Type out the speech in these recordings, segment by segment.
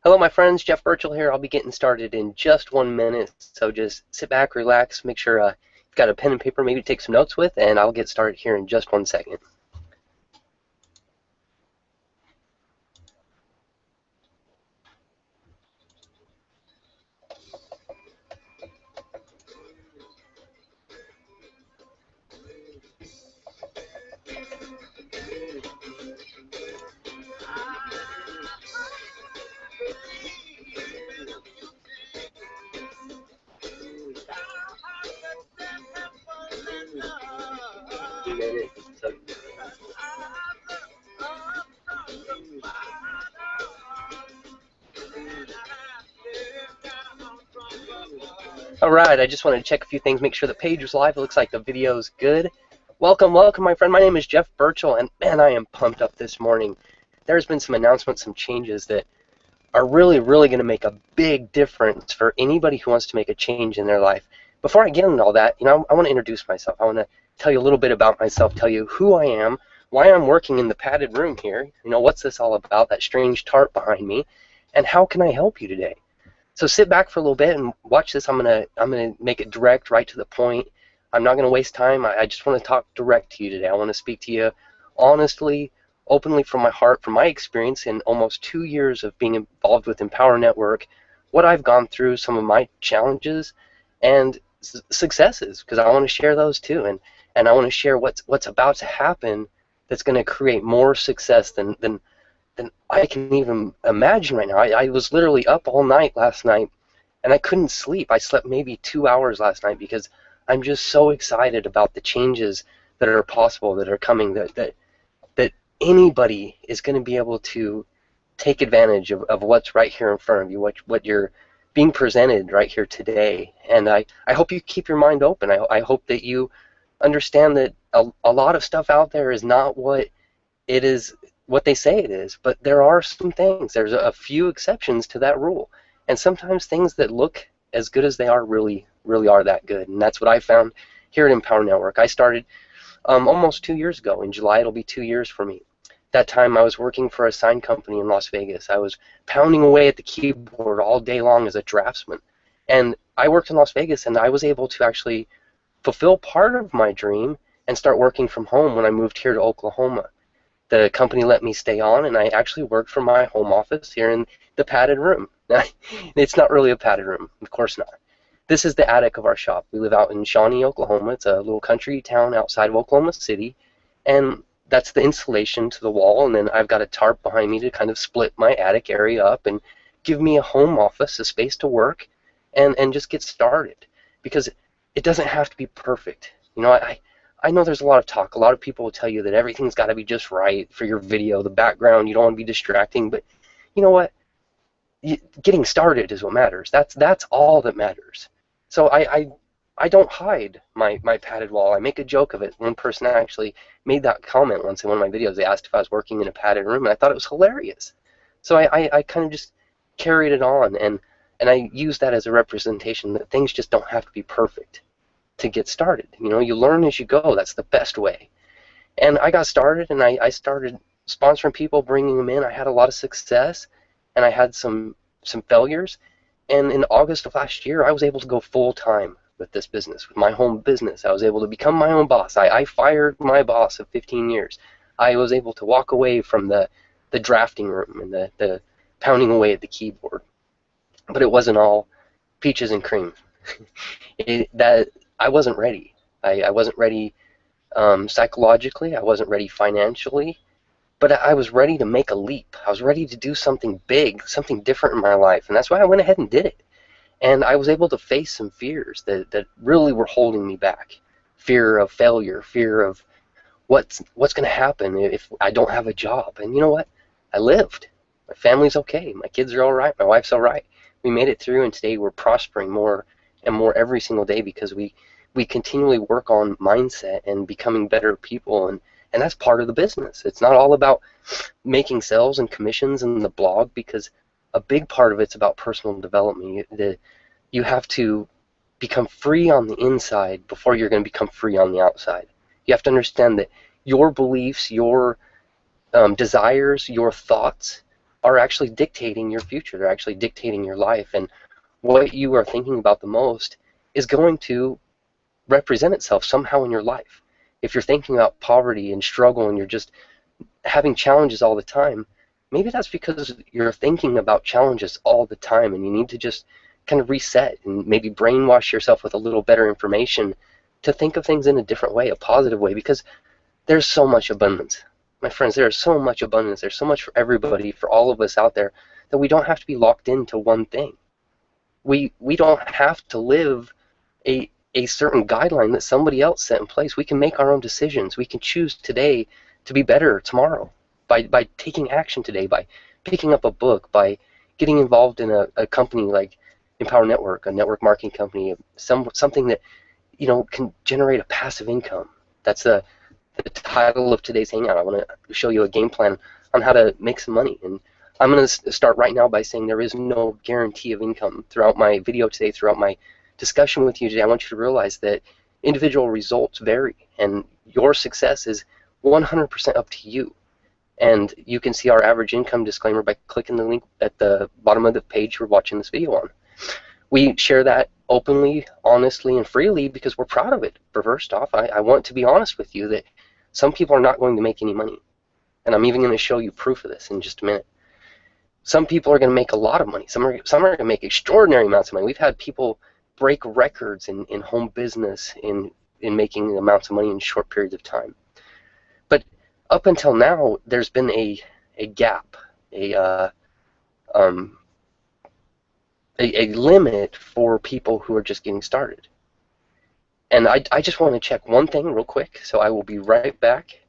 Hello, my friends. Jeff Burchell here. I'll be getting started in just 1 minute, so just sit back, relax, make sure you've got a pen and paper maybe to take some notes with, and I'll get started here in just 1 second. Alright, I just wanted to check a few things, make sure the page was live. It looks like the video's good. Welcome, my friend. My name is Jeff Burchell, and man, I am pumped up this morning. There's been some announcements, some changes that are really going to make a big difference for anybody who wants to make a change in their life. Before I get into all that, I want to introduce myself. I want to tell you a little bit about myself, tell you who I am, why I'm working in the padded room here, what's this all about, that strange tarp behind me, and how can I help you today? So sit back for a little bit and watch this. I'm gonna make it direct, right to the point. I'm not gonna waste time. I just want to talk direct to you today. I want to speak to you honestly, openly from my heart, from my experience in almost 2 years of being involved with Empower Network, what I've gone through, some of my challenges and successes, because I want to share those too, and I want to share what's about to happen that's going to create more success than I can even imagine right now. I was literally up all night last night, and I couldn't sleep. I slept maybe 2 hours last night because I'm just so excited about the changes that are possible, that are coming, that anybody is going to be able to take advantage of what's right here in front of you, what you're being presented right here today. And I hope you keep your mind open. I hope that you understand that a lot of stuff out there is not what it is, what they say it is, but there are some things. There's a few exceptions to that rule, and sometimes things that look as good as they are really are that good. And that's what I found here at Empower Network. I started almost 2 years ago. In July, it'll be 2 years for me. That time I was working for a sign company in Las Vegas. I was pounding away at the keyboard all day long as a draftsman, and I worked in Las Vegas, and I was able to actually fulfill part of my dream and start working from home when I moved here to Oklahoma. The company let me stay on, and I actually worked from my home office here in the padded room. It's not really a padded room, of course not. This is the attic of our shop. We live out in Shawnee, Oklahoma. It's a little country town outside of Oklahoma City, and that's the insulation to the wall, and then I've got a tarp behind me to kind of split my attic area up and give me a home office, a space to work, and just get started, because it doesn't have to be perfect. I know there's a lot of talk. A lot of people will tell you that everything's got to be just right for your video, the background, you don't want to be distracting, but you know what? Getting started is what matters. That's all that matters. So I don't hide my padded wall. I make a joke of it. One person actually made that comment once in one of my videos. They asked if I was working in a padded room, and I thought it was hilarious. So I kind of just carried it on, and I use that as a representation that things just don't have to be perfect to get started. You learn as you go. That's the best way. And I got started, and I started sponsoring people, bringing them in. I had a lot of success, and I had some failures. And in August of last year, I was able to go full-time with this business, with my home business. I was able to become my own boss. I fired my boss of 15 years. I was able to walk away from the drafting room and the pounding away at the keyboard. But it wasn't all peaches and cream. I wasn't ready. I wasn't ready psychologically. I wasn't ready financially. But I was ready to make a leap. I was ready to do something big, something different in my life. And that's why I went ahead and did it. And I was able to face some fears that really were holding me back. Fear of failure, fear of what's going to happen if I don't have a job. And you know what? I lived. My family's okay. My kids are all right. My wife's all right. We made it through, and today we're prospering more and more every single day because we continually work on mindset and becoming better people, and that's part of the business. It's not all about making sales and commissions and the blog, because a big part of it's about personal development. You have to become free on the inside before you're going to become free on the outside. You have to understand that your beliefs, your desires, your thoughts are actually dictating your future. They're actually dictating your life, and what you are thinking about the most is going to represent itself somehow in your life. If you're thinking about poverty and struggle and you're just having challenges all the time, maybe that's because you're thinking about challenges all the time, and you need to just kind of reset and maybe brainwash yourself with a little better information to think of things in a different way, a positive way, because there's so much abundance. My friends, there is so much abundance. There's so much for everybody, for all of us out there, that we don't have to be locked into one thing. We don't have to live a certain guideline that somebody else set in place. We can make our own decisions. We can choose today to be better tomorrow by taking action today, by picking up a book, by getting involved in a company like Empower Network, a network marketing company, something that can generate a passive income. That's the title of today's hangout. I want to show you a game plan on how to make some money. And I'm going to start right now by saying there is no guarantee of income. Throughout my video today, throughout my discussion with you today, I want you to realize that individual results vary, and your success is 100% up to you. And you can see our average income disclaimer by clicking the link at the bottom of the page you're watching this video on. We share that openly, honestly, and freely because we're proud of it. First off, I want to be honest with you that some people are not going to make any money. And I'm even going to show you proof of this in just a minute. Some people are going to make a lot of money. Some are going to make extraordinary amounts of money. We've had people break records in home business in making amounts of money in short periods of time. But up until now, there's been a gap, a limit for people who are just getting started. And I just want to check one thing real quick, so I will be right back.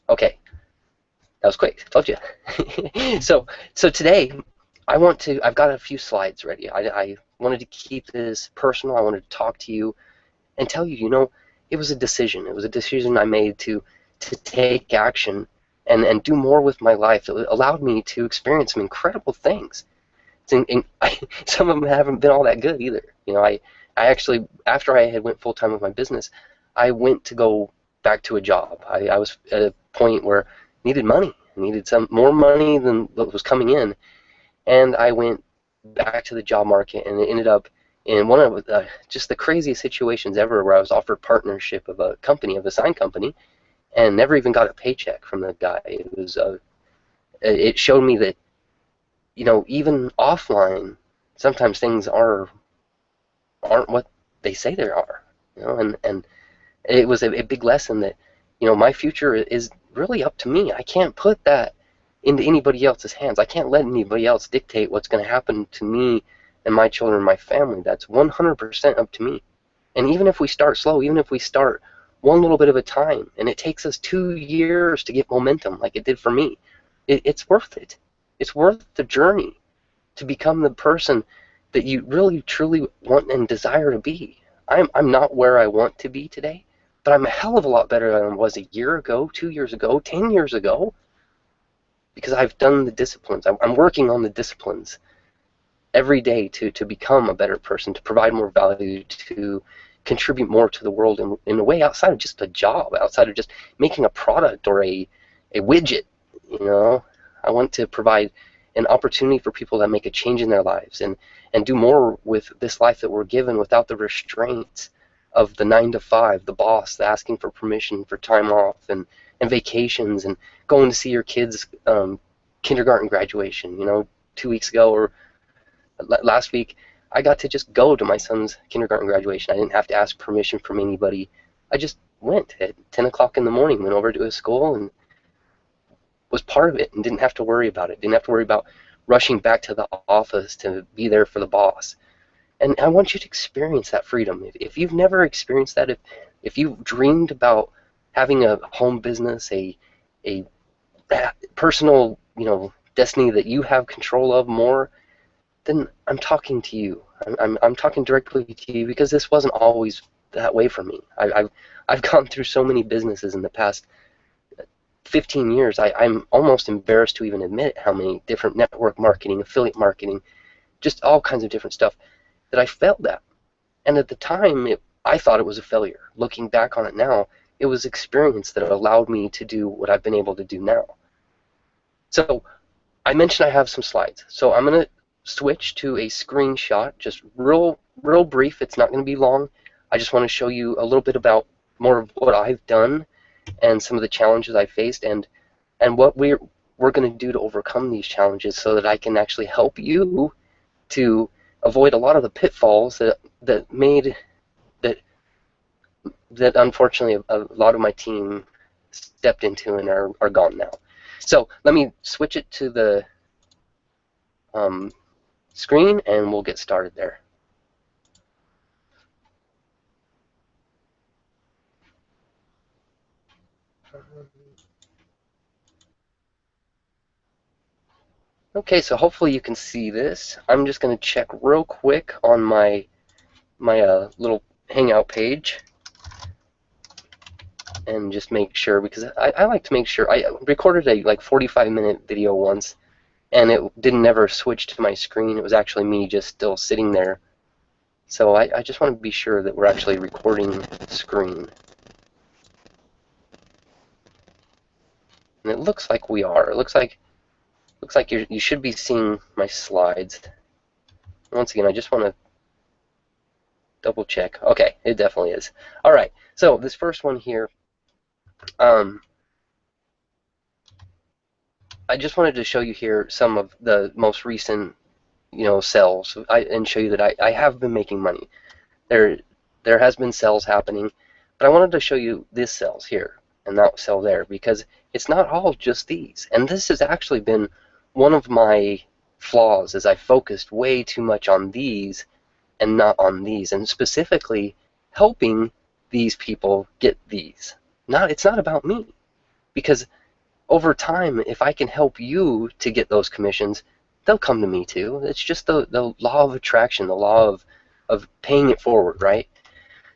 Okay, that was quick, told you. So today, I've got a few slides ready. I wanted to keep this personal. I wanted to talk to you and tell you, it was a decision. It was a decision I made to take action and do more with my life. It allowed me to experience some incredible things. Some of them haven't been all that good either. I actually, after I had went full-time with my business, I went to go back to a job. I was at a point where I needed money. I needed some more money than what was coming in. And I went back to the job market, and it ended up in one of just the craziest situations ever, where I was offered partnership of a company, of a sign company, and never even got a paycheck from the guy. It showed me that, even offline, sometimes things aren't what they say they are. And it was a big lesson that, my future is really up to me. I can't put that into anybody else's hands. I can't let anybody else dictate what's going to happen to me and my children and my family. That's 100% up to me. And even if we start slow, even if we start one little bit of a time, and it takes us 2 years to get momentum like it did for me, it's worth it. It's worth the journey to become the person that you really, truly want and desire to be. I'm not where I want to be today, but I'm a hell of a lot better than I was a year ago, 2 years ago, 10 years ago, because I've done the disciplines. I'm working on the disciplines every day to become a better person, to provide more value, to contribute more to the world in a way outside of just a job, outside of just making a product or a widget. I want to provide an opportunity for people that make a change in their lives and do more with this life that we're given without the restraints of the 9 to 5, the boss, the asking for permission for time off and vacations and going to see your kids' kindergarten graduation. 2 weeks ago or last week, I got to just go to my son's kindergarten graduation. I didn't have to ask permission from anybody. I just went at 10 o'clock in the morning, went over to his school and was part of it and didn't have to worry about it. Didn't have to worry about rushing back to the office to be there for the boss. And I want you to experience that freedom. If you've never experienced that, if you've dreamed about having a home business, a personal, destiny that you have control of more, then I'm talking to you. I'm talking directly to you because this wasn't always that way for me. I've gone through so many businesses in the past 15 years. I'm almost embarrassed to even admit how many different network marketing, affiliate marketing, just all kinds of different stuff that I failed at. And at the time, I thought it was a failure. Looking back on it now, it was experience that allowed me to do what I've been able to do now. So I mentioned I have some slides, so I'm going to switch to a screenshot, just real brief. It's not going to be long. I just want to show you a little bit about more of what I've done and some of the challenges I faced, and what we're going to do to overcome these challenges, so that I can actually help you to avoid a lot of the pitfalls that made that unfortunately a lot of my team stepped into and are gone now. So let me switch it to the screen and we'll get started there. Okay, so hopefully you can see this. I'm just going to check real quick on my little Hangout page and just make sure, because I like to make sure. I recorded a like 45-minute video once, and it didn't ever switch to my screen. It was actually me just still sitting there. So I just want to be sure that we're actually recording screen. And it looks like we are. It looks like you should be seeing my slides. Once again, I just want to double check. Okay, it definitely is. All right, so this first one here, I just wanted to show you here some of the most recent, sales, and show you that I have been making money. There has been sales happening, but I wanted to show you this sales here and that sell there, because it's not all just these. And this has actually been one of my flaws, is I focused way too much on these and not on these, and specifically helping these people get these. It's not about me, because over time, if I can help you to get those commissions, they'll come to me too. It's just the law of attraction, the law of paying it forward, right?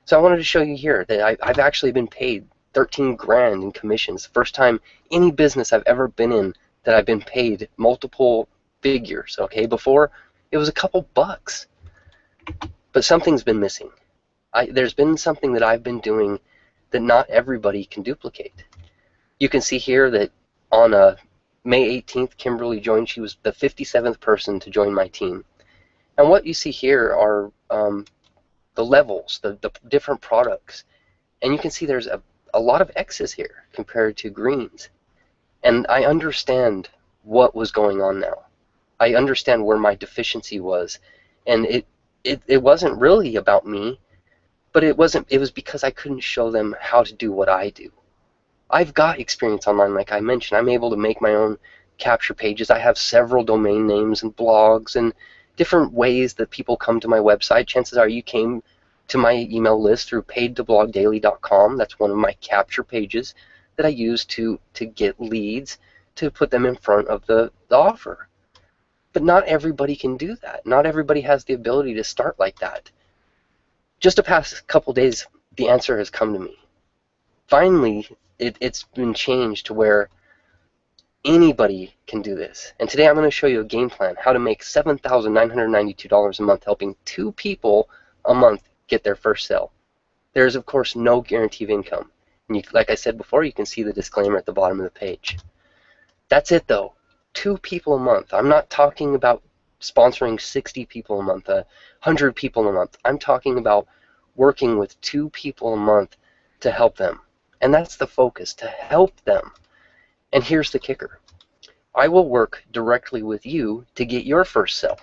So I wanted to show you here that I've actually been paid 13 grand in commissions. First time any business I've ever been in that I've been paid multiple figures. Okay, before it was a couple bucks, but something's been missing. There's been something that I've been doing that not everybody can duplicate. You can see here that on May 18th, Kimberly joined. She was the 57th person to join my team. And what you see here are the levels, the different products. And you can see there's a lot of X's here compared to greens. And I understand what was going on now. I understand where my deficiency was. And it wasn't really about me, but it was because I couldn't show them how to do what I do. I've got experience online, like I mentioned. I'm able to make my own capture pages. I have several domain names and blogs and different ways that people come to my website. Chances are you came to my email list through paidtoblogdaily.com. That's one of my capture pages that I use to get leads, to put them in front of the offer. But not everybody can do that. Not everybody has the ability to start like that. Just the past couple days, the answer has come to me. Finally, it's been changed to where anybody can do this. And today I'm going to show you a game plan, how to make $7,992 a month, helping 2 people a month get their first sale. There is, of course, no guarantee of income. And like I said before, you can see the disclaimer at the bottom of the page. That's it, though. 2 people a month. I'm not talking about sponsoring 60 people a month, 100 people a month. I'm talking about working with 2 people a month to help them. And that's the focus, to help them. And here's the kicker. I will work directly with you to get your first sale,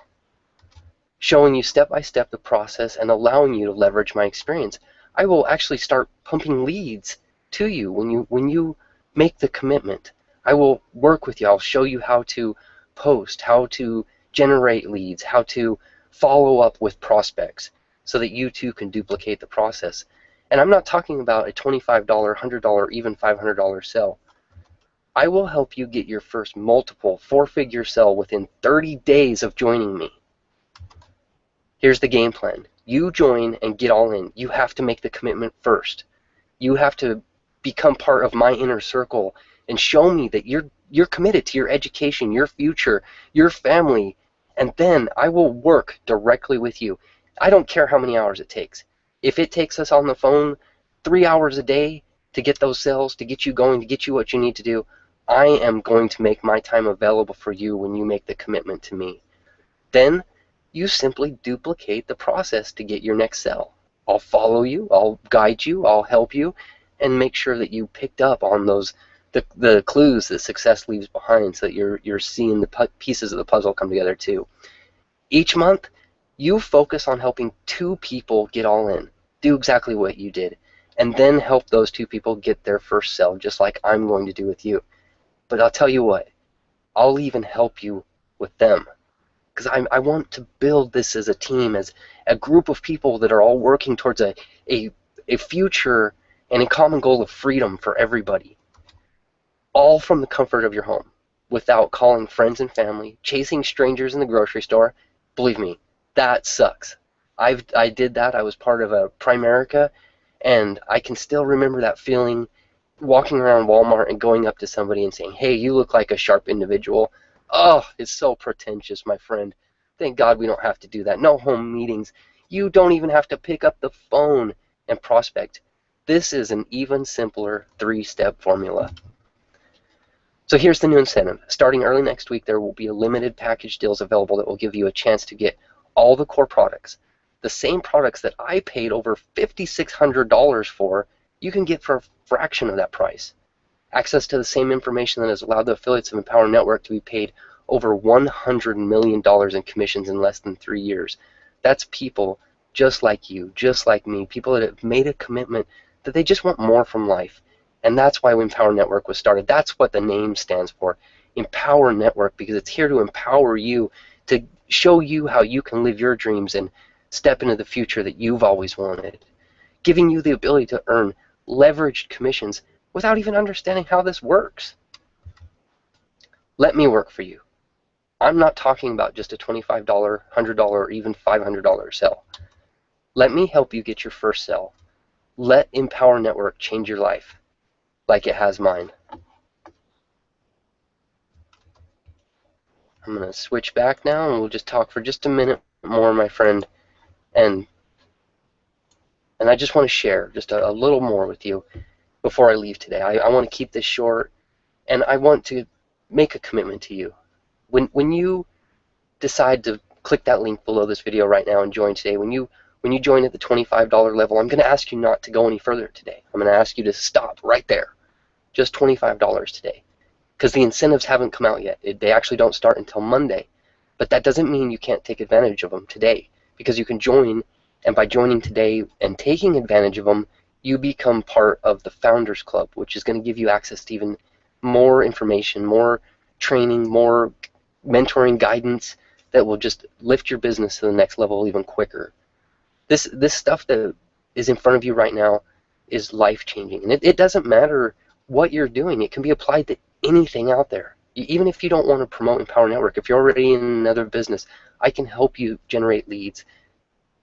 showing you step by step the process and allowing you to leverage my experience. I will actually start pumping leads to you when you make the commitment. I will work with you. I'll show you how to post, how to generate leads, how to follow up with prospects, so that you too can duplicate the process. And I'm not talking about a $25, $100, even $500 sale. I will help you get your first multiple 4-figure sale within 30 days of joining me. Here's the game plan. You join and get all in. You have to make the commitment first. You have to become part of my inner circle and show me that you're committed to your education, your future, your family, and then I will work directly with you. I don't care how many hours it takes. If it takes us on the phone 3 hours a day to get those sales, to get you going, to get you what you need to do, I am going to make my time available for you when you make the commitment to me. Then you simply duplicate the process to get your next sale. I'll follow you, I'll guide you, I'll help you, and make sure that you picked up on the clues that success leaves behind, so that you're seeing the pieces of the puzzle come together too. Each month, you focus on helping 2 people get all in, do exactly what you did, and then help those 2 people get their first sale, just like I'm going to do with you. But I'll tell you what, I'll even help you with them, because I want to build this as a team, as a group of people that are all working towards a future and a common goal of freedom for everybody, all from the comfort of your home, without calling friends and family, chasing strangers in the grocery store. Believe me, that sucks. I did that. I was part of a Primerica, and I can still remember that feeling, walking around Walmart and going up to somebody and saying, "Hey, you look like a sharp individual." Oh, it's so pretentious, my friend. Thank God we don't have to do that. No home meetings. You don't even have to pick up the phone and prospect. This is an even simpler 3-step formula. So here's the new incentive. Starting early next week, there will be a limited package deals available that will give you a chance to get all the core products. The same products that I paid over $5,600 for, you can get for a fraction of that price. Access to the same information that has allowed the affiliates of Empower Network to be paid over $100 million in commissions in less than 3 years. That's people just like you, just like me, people that have made a commitment that they just want more from life. And that's why Empower Network was started. That's what the name stands for, Empower Network, because it's here to empower you, to show you how you can live your dreams and step into the future that you've always wanted, giving you the ability to earn leveraged commissions without even understanding how this works. Let me work for you. I'm not talking about just a $25, $100, or even $500 sale. Let me help you get your first sale. Let Empower Network change your life like it has mine. I'm going to switch back now, and we'll just talk for just a minute more, my friend. And I just want to share just a little more with you before I leave today. I want to keep this short, and I want to make a commitment to you. When you decide to click that link below this video right now and join today, when you join at the $25 level, I'm going to ask you not to go any further today. I'm going to ask you to stop right there. Just $25 today, because the incentives haven't come out yet. They actually don't start until Monday, but that doesn't mean you can't take advantage of them today, because you can join, and by joining today and taking advantage of them, you become part of the Founders Club, which is going to give you access to even more information, more training, more mentoring, guidance that will just lift your business to the next level even quicker. This stuff that is in front of you right now is life-changing, and it doesn't matter what you're doing. It can be applied to anything out there. Even if you don't want to promote Empower Network, if you're already in another business, I can help you generate leads,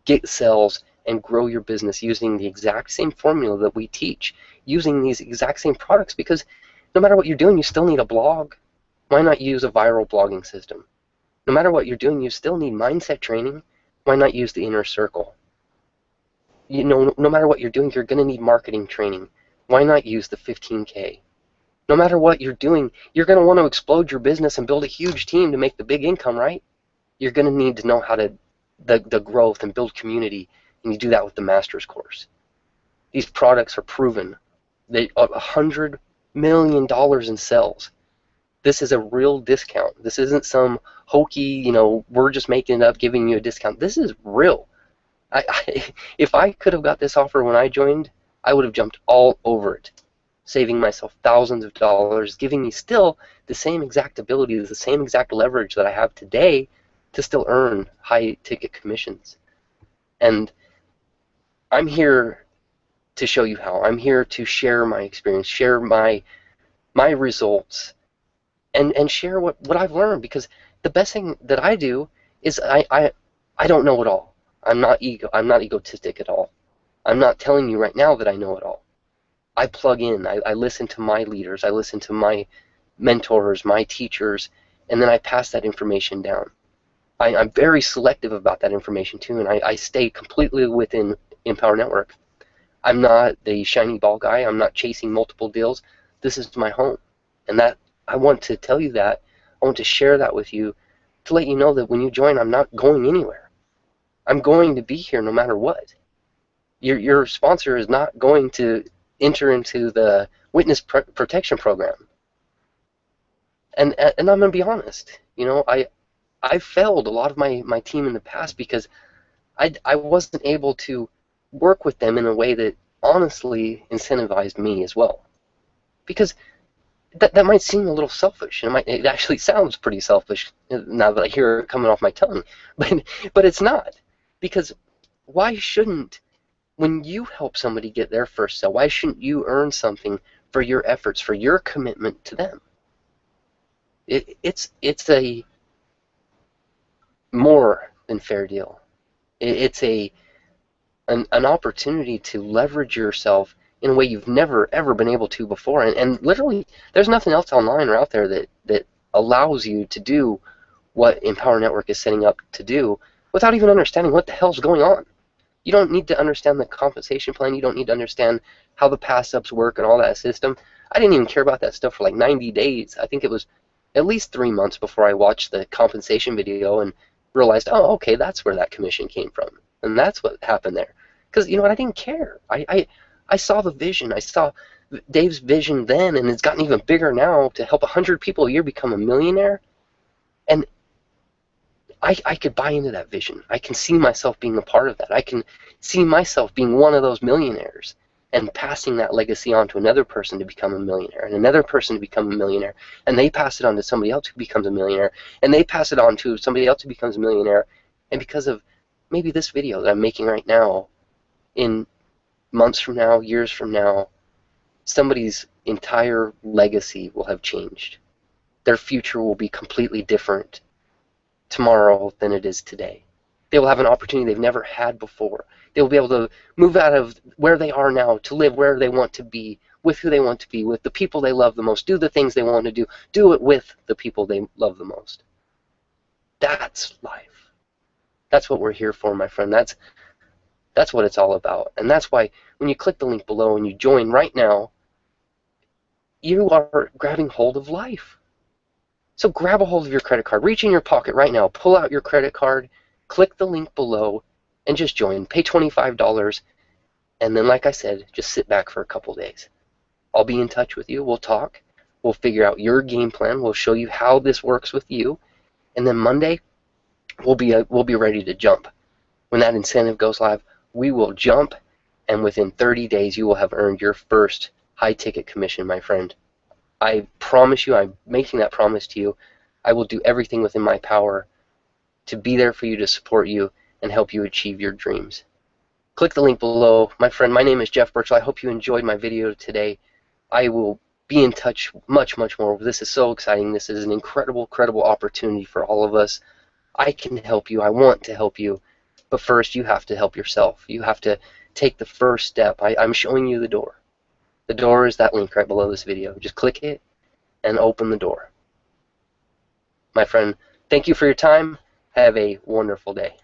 get sales, and grow your business using the exact same formula that we teach, using these exact same products, because no matter what you're doing, you still need a blog. Why not use a viral blogging system? No matter what you're doing, you still need mindset training. Why not use the inner circle? You know, no matter what you're doing, you're going to need marketing training. Why not use the 15K? No matter what you're doing, you're going to want to explode your business and build a huge team to make the big income, right? You're going to need to know how to the growth and build community, and you do that with the Master's Course. These products are proven. They $100 million in sales. This is a real discount. This isn't some hokey, we're just making it up, giving you a discount. This is real. If I could have got this offer when I joined, I would have jumped all over it, saving myself thousands of dollars, giving me still the same exact abilities, the same exact leverage that I have today to still earn high-ticket commissions. And I'm here to show you how. I'm here to share my experience, share my results, and share what I've learned, because the best thing that I do is I don't know it all. I'm not egotistic at all. I'm not telling you right now that I know it all. I plug in. I listen to my leaders. I listen to my mentors, my teachers, and then I pass that information down. I'm very selective about that information too, and I stay completely within Empower Network. I'm not the shiny ball guy. I'm not chasing multiple deals. This is my home, and that I want to tell you that. I want to share that with you to let you know that when you join, I'm not going anywhere. I'm going to be here no matter what. Your sponsor is not going to enter into the witness protection program. And I'm going to be honest. You know, I failed a lot of my team in the past because I wasn't able to work with them in a way that honestly incentivized me as well. Because that might seem a little selfish, and it actually sounds pretty selfish now that I hear it coming off my tongue, but it's not. Because why shouldn't, when you help somebody get their first sale, why shouldn't you earn something for your efforts, for your commitment to them? It's a more than fair deal. It's an opportunity to leverage yourself in a way you've never ever been able to before, and literally there's nothing else online or out there that allows you to do what Empower Network is setting up to do without even understanding what the hell's going on. You don't need to understand the compensation plan. You don't need to understand how the pass ups work and all that system. I didn't even care about that stuff for like 90 days. I think it was at least 3 months before I watched the compensation video and realized, oh, okay, that's where that commission came from, and that's what happened there. Because you know what, I didn't care. I saw the vision. I saw Dave's vision then, and it's gotten even bigger now to help 100 people a year become a millionaire. And I could buy into that vision. I can see myself being a part of that. I can see myself being one of those millionaires and passing that legacy on to another person to become a millionaire, and another person to become a millionaire, and they pass it on to somebody else who becomes a millionaire, and they pass it on to somebody else who becomes a millionaire. And because of maybe this video that I'm making right now, in months from now, years from now, somebody's entire legacy will have changed. Their future will be completely different tomorrow than it is today. They will have an opportunity they've never had before. They will be able to move out of where they are now to live where they want to be, with who they want to be, with the people they love the most, do the things they want to do it with the people they love the most. That's life. That's what we're here for, my friend. That's what it's all about. And that's why when you click the link below and you join right now, you are grabbing hold of life. So grab a hold of your credit card. Reach in your pocket right now. Pull out your credit card. Click the link below and just join. Pay $25. And then, like I said, just sit back for a couple days. I'll be in touch with you. We'll talk. We'll figure out your game plan. We'll show you how this works with you. And then Monday, we'll be ready to jump. When that incentive goes live, we will jump. And within 30 days, you will have earned your first high-ticket commission, my friend. I promise you, I'm making that promise to you. I will do everything within my power to be there for you, to support you, and help you achieve your dreams. Click the link below. My friend, my name is Jeff Burchell. I hope you enjoyed my video today. I will be in touch much, much more. This is so exciting. This is an incredible opportunity for all of us. I can help you. I want to help you. But first, you have to help yourself. You have to take the first step. I'm showing you the door. The door is that link right below this video. Just click it and open the door. My friend, thank you for your time. Have a wonderful day.